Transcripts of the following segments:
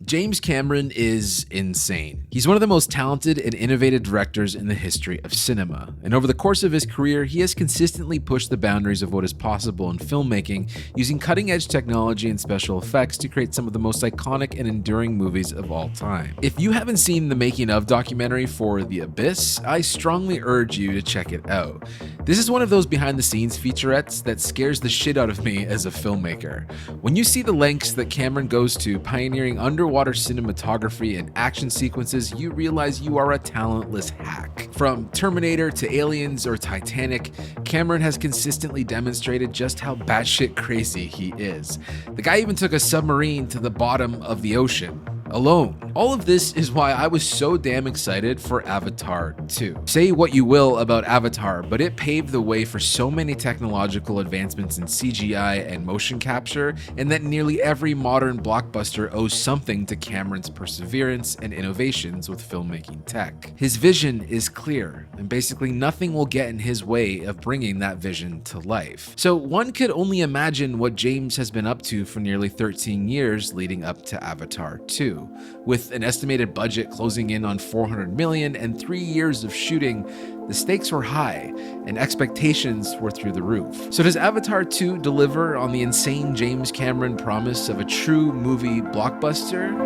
James Cameron is insane. He's one of the most talented and innovative directors in the history of cinema, and over the course of his career, he has consistently pushed the boundaries of what is possible in filmmaking, using cutting-edge technology and special effects to create some of the most iconic and enduring movies of all time. If you haven't seen the making of documentary for The Abyss, I strongly urge you to check it out. This is one of those behind-the-scenes featurettes that scares the shit out of me as a filmmaker. When you see the lengths that Cameron goes to pioneering underwater cinematography and action sequences, you realize you are a talentless hack. From Terminator to Aliens or Titanic, Cameron has consistently demonstrated just how batshit crazy he is. The guy even took a submarine to the bottom of the ocean. Alone. All of this is why I was so damn excited for Avatar 2. Say what you will about Avatar, but it paved the way for so many technological advancements in CGI and motion capture, and that nearly every modern blockbuster owes something to Cameron's perseverance and innovations with filmmaking tech. His vision is clear, and basically nothing will get in his way of bringing that vision to life. So one could only imagine what James has been up to for nearly 13 years leading up to Avatar 2. With an estimated budget closing in on $400 million and 3 years of shooting, the stakes were high and expectations were through the roof. So does Avatar 2 deliver on the insane James Cameron promise of a true movie blockbuster?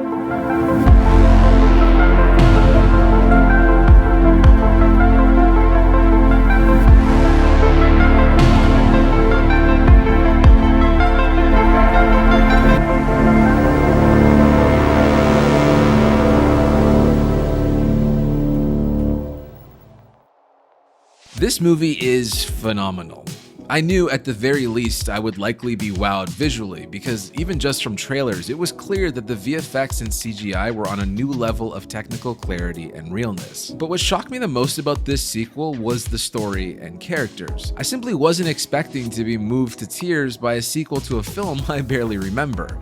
This movie is phenomenal. I knew at the very least I would likely be wowed visually, because even just from trailers, it was clear that the VFX and CGI were on a new level of technical clarity and realness. But what shocked me the most about this sequel was the story and characters. I simply wasn't expecting to be moved to tears by a sequel to a film I barely remember.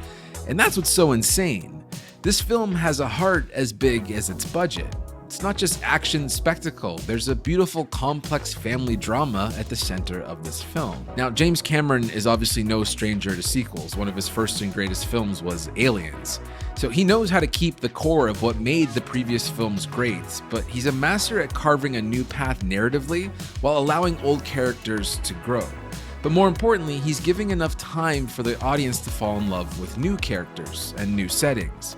And that's what's so insane. This film has a heart as big as its budget. It's not just action spectacle, there's a beautiful, complex family drama at the center of this film. Now, James Cameron is obviously no stranger to sequels. One of his first and greatest films was Aliens. So he knows how to keep the core of what made the previous films great, but he's a master at carving a new path narratively while allowing old characters to grow. But more importantly, he's giving enough time for the audience to fall in love with new characters and new settings.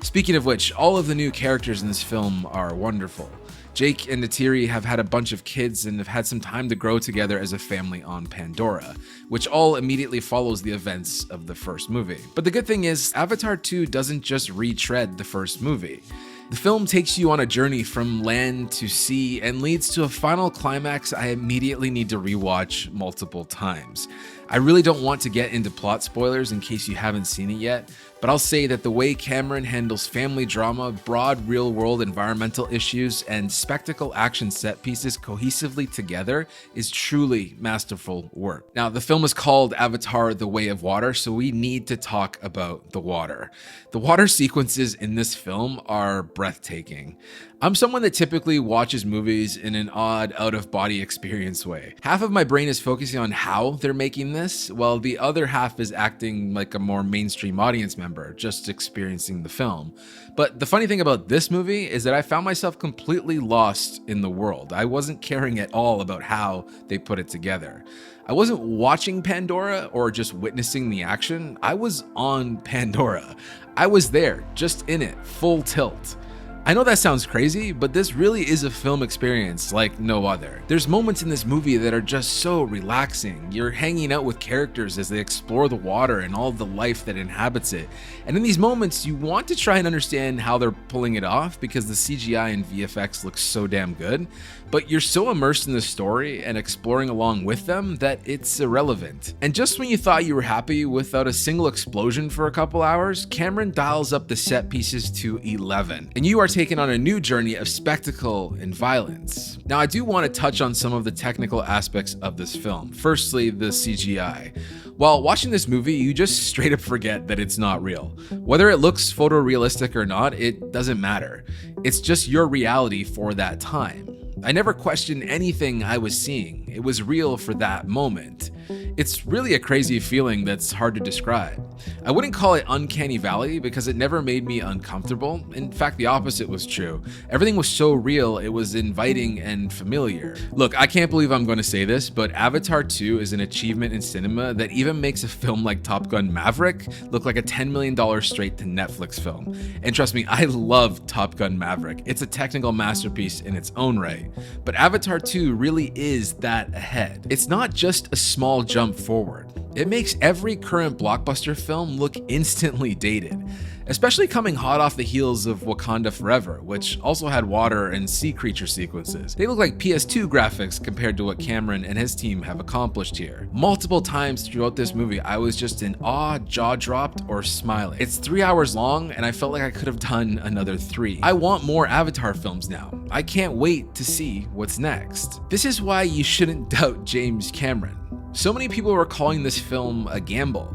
Speaking of which, all of the new characters in this film are wonderful. Jake and Neytiri have had a bunch of kids and have had some time to grow together as a family on Pandora, which all immediately follows the events of the first movie. But the good thing is, Avatar 2 doesn't just retread the first movie. The film takes you on a journey from land to sea and leads to a final climax I immediately need to rewatch multiple times. I really don't want to get into plot spoilers in case you haven't seen it yet, but I'll say that the way Cameron handles family drama, broad real-world environmental issues, and spectacle action set pieces cohesively together is truly masterful work. Now, the film is called Avatar: The Way of Water, so we need to talk about the water. The water sequences in this film are breathtaking. I'm someone that typically watches movies in an odd, out-of-body experience way. Half of my brain is focusing on how they're making this, while the other half is acting like a more mainstream audience member, just experiencing the film. But the funny thing about this movie is that I found myself completely lost in the world. I wasn't caring at all about how they put it together. I wasn't watching Pandora or just witnessing the action. I was on Pandora. I was there, just in it, full tilt. I know that sounds crazy, but this really is a film experience like no other. There's moments in this movie that are just so relaxing. You're hanging out with characters as they explore the water and all the life that inhabits it. And in these moments, you want to try and understand how they're pulling it off because the CGI and VFX looks so damn good. But you're so immersed in the story and exploring along with them that it's irrelevant. And just when you thought you were happy without a single explosion for a couple hours, Cameron dials up the set pieces to 11. And you are taken on a new journey of spectacle and violence. Now, I do want to touch on some of the technical aspects of this film. Firstly, the CGI. While watching this movie, you just straight up forget that it's not real. Whether it looks photorealistic or not, it doesn't matter. It's just your reality for that time. I never questioned anything I was seeing. It was real for that moment. It's really a crazy feeling that's hard to describe. I wouldn't call it uncanny valley because it never made me uncomfortable. In fact, the opposite was true. Everything was so real, it was inviting and familiar. Look, I can't believe I'm going to say this, but Avatar 2 is an achievement in cinema that even makes a film like Top Gun Maverick look like a $10 million straight to Netflix film. And trust me, I love Top Gun Maverick. It's a technical masterpiece in its own right. But Avatar 2 really is that ahead. It's not just a small jump forward. It makes every current blockbuster film look instantly dated, especially coming hot off the heels of Wakanda Forever, which also had water and sea creature sequences. They look like PS2 graphics compared to what Cameron and his team have accomplished here. Multiple times throughout this movie, I was just in awe, jaw dropped, or smiling. It's 3 hours long, and I felt like I could have done another 3. I want more Avatar films now. I can't wait to see what's next. This is why you shouldn't doubt James Cameron. So many people were calling this film a gamble.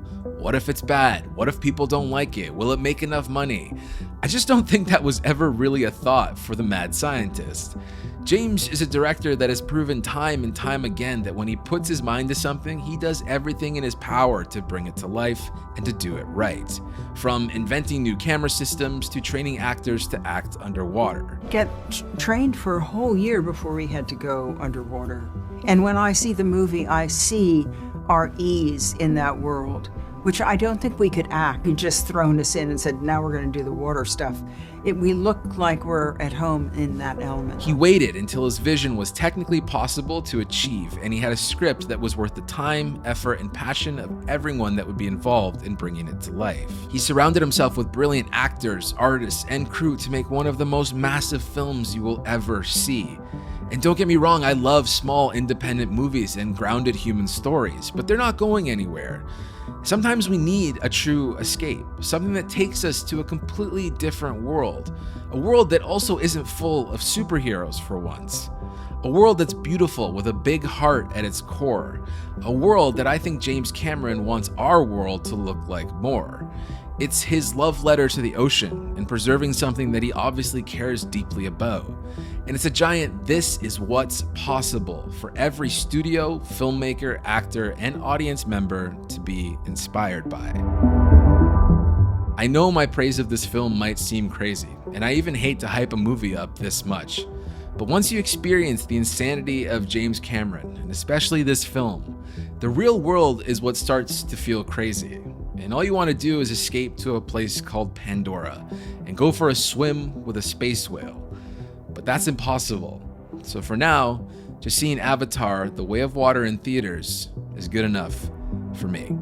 What if it's bad? What if people don't like it? Will it make enough money? I just don't think that was ever really a thought for the mad scientist. James is a director that has proven time and time again that when he puts his mind to something, he does everything in his power to bring it to life and to do it right. From inventing new camera systems to training actors to act underwater. Get trained for a whole year before we had to go underwater. And when I see the movie, I see our ease in that world, which I don't think we could act. He'd just thrown us in and said, now we're going to do the water stuff. We look like we're at home in that element. He waited until his vision was technically possible to achieve, and he had a script that was worth the time, effort, and passion of everyone that would be involved in bringing it to life. He surrounded himself with brilliant actors, artists, and crew to make one of the most massive films you will ever see. And don't get me wrong, I love small independent movies and grounded human stories, but they're not going anywhere. Sometimes we need a true escape, something that takes us to a completely different world, a world that also isn't full of superheroes for once, a world that's beautiful with a big heart at its core, a world that I think James Cameron wants our world to look like more. It's his love letter to the ocean and preserving something that he obviously cares deeply about. And it's a giant "this is what's possible" for every studio, filmmaker, actor, and audience member to be inspired by. I know my praise of this film might seem crazy, and I even hate to hype a movie up this much. But once you experience the insanity of James Cameron, and especially this film, the real world is what starts to feel crazy. And all you want to do is escape to a place called Pandora and go for a swim with a space whale. But that's impossible. So for now, just seeing Avatar: The Way of Water in theaters is good enough for me.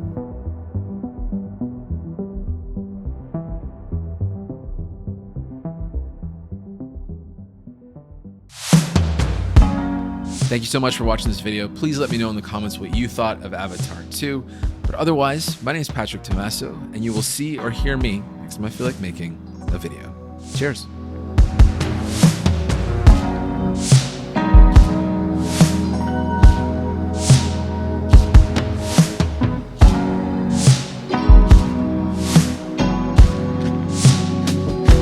Thank you so much for watching this video. Please let me know in the comments what you thought of Avatar 2. But otherwise, my name is Patrick Tomasso, and you will see or hear me next time I feel like making a video. Cheers.